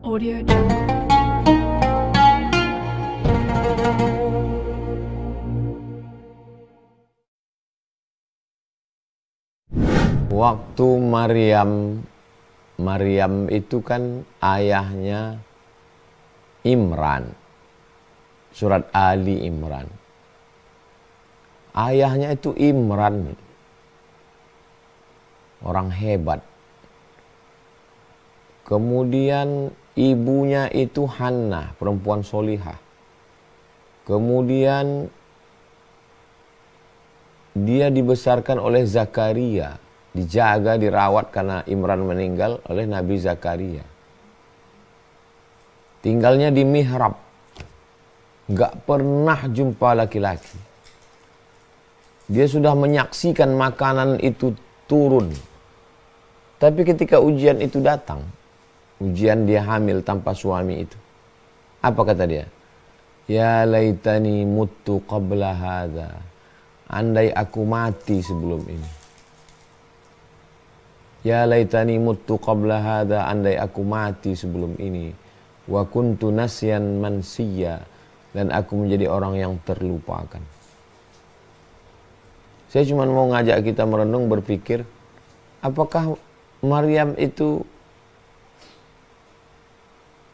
Audio Jungle. Waktu Maryam itu kan ayahnya Imran. Surat Ali Imran. Ayahnya itu Imran. Orang hebat. Kemudian ibunya itu Hannah, perempuan solihah. Kemudian dia dibesarkan oleh Zakaria. Dijaga, dirawat karena Imran meninggal oleh Nabi Zakaria. Tinggalnya di mihrab. Gak pernah jumpa laki-laki. Dia sudah menyaksikan makanan itu turun. Tapi ketika ujian itu datang, ujian dia hamil tanpa suami itu, apa kata dia? Ya laitani muttu qabla hadha. Andai aku mati sebelum ini. Ya laitani muttu qabla hadha, andai aku mati sebelum ini. Wa kuntu nasyan mansiya, dan aku menjadi orang yang terlupakan. Saya cuma mau ngajak kita merenung, berpikir, apakah Maryam itu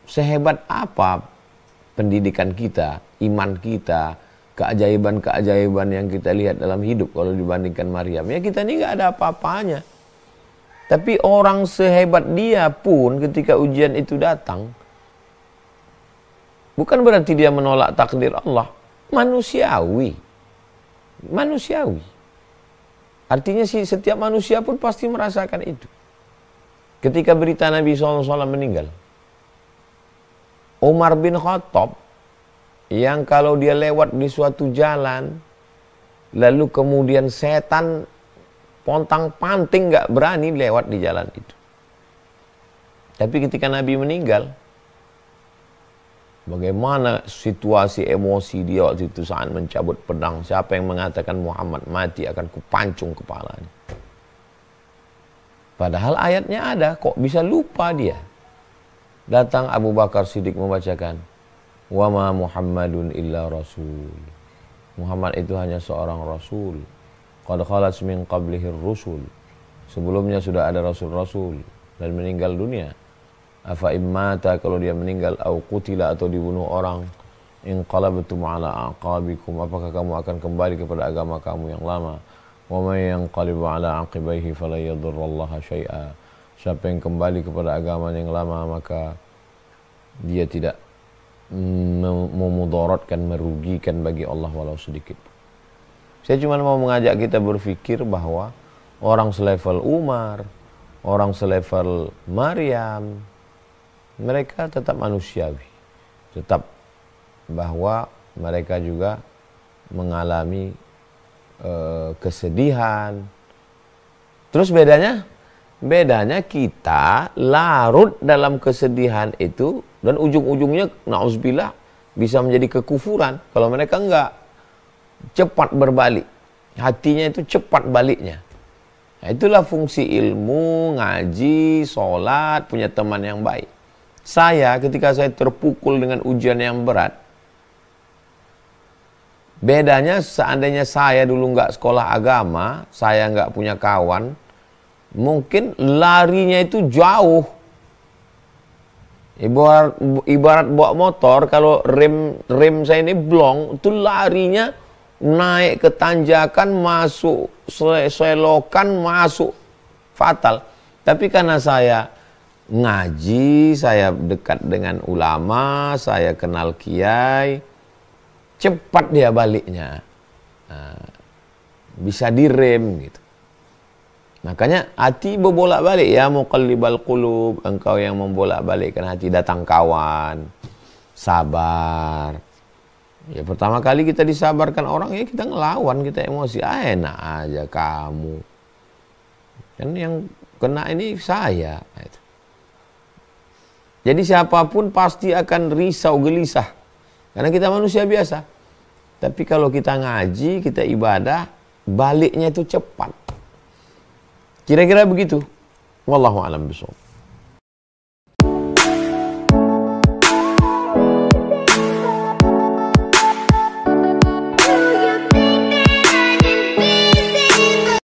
sehebat apa pendidikan kita, iman kita, keajaiban-keajaiban yang kita lihat dalam hidup kalau dibandingkan Maryam? Ya kita ini nggak ada apa-apanya. Tapi orang sehebat dia pun ketika ujian itu datang, bukan berarti dia menolak takdir Allah. Manusiawi. Manusiawi. Artinya setiap manusia pun pasti merasakan itu. Ketika berita Nabi SAW meninggal, Umar bin Khattab, yang kalau dia lewat di suatu jalan, lalu kemudian setan pontang-panting gak berani lewat di jalan itu. Tapi ketika Nabi meninggal, bagaimana situasi emosi dia waktu itu saat mencabut pedang. Siapa yang mengatakan Muhammad mati akan kupancung kepalanya. Padahal ayatnya ada, kok bisa lupa dia. Datang Abu Bakar Siddiq membacakan, wa ma Muhammadun illa rasul. Muhammad itu hanya seorang rasul. Qad khalat min qablihir rusul. Sebelumnya sudah ada rasul-rasul dan meninggal dunia. Afa immata, kalau dia meninggal, au qutila, atau dibunuh orang, inqalabtum ala aqabikum, apakah kamu akan kembali kepada agama kamu yang lama? Wa may yanqalibu ala aqibaihi fala yadurrallaha syai'a. Siapa yang kembali kepada agama yang lama, maka dia tidak memudaratkan, merugikan bagi Allah walau sedikit. Saya cuma mau mengajak kita berpikir bahwa orang selevel Umar, orang selevel Maryam, mereka tetap manusiawi. Tetap bahwa mereka juga mengalami kesedihan. Terus bedanya kita larut dalam kesedihan itu dan ujung-ujungnya na'udzubillah bisa menjadi kekufuran. Kalau mereka enggak, cepat berbalik. Hatinya itu cepat baliknya. Nah, itulah fungsi ilmu, ngaji, sholat, punya teman yang baik. Saya ketika saya terpukul dengan ujian yang berat, bedanya seandainya saya dulu nggak sekolah agama, saya nggak punya kawan, mungkin larinya itu jauh. Ibarat bawa motor, kalau rem saya ini blong, itu larinya naik ke tanjakan, masuk selokan, masuk fatal. Tapi karena saya ngaji, saya dekat dengan ulama, saya kenal kiai, cepat dia baliknya. Nah, bisa direm gitu. Makanya hati berbolak-balik, ya muqallibal qulub, engkau yang membolak-balikkan hati. Datang kawan, sabar. Ya pertama kali kita disabarkan orang, ya kita ngelawan, kita emosi. Enak aja kamu. Kan yang kena ini saya. Jadi siapapun pasti akan risau, gelisah. Karena kita manusia biasa. Tapi kalau kita ngaji, kita ibadah, baliknya itu cepat. Kira-kira begitu. Wallahu a'lam bishawab.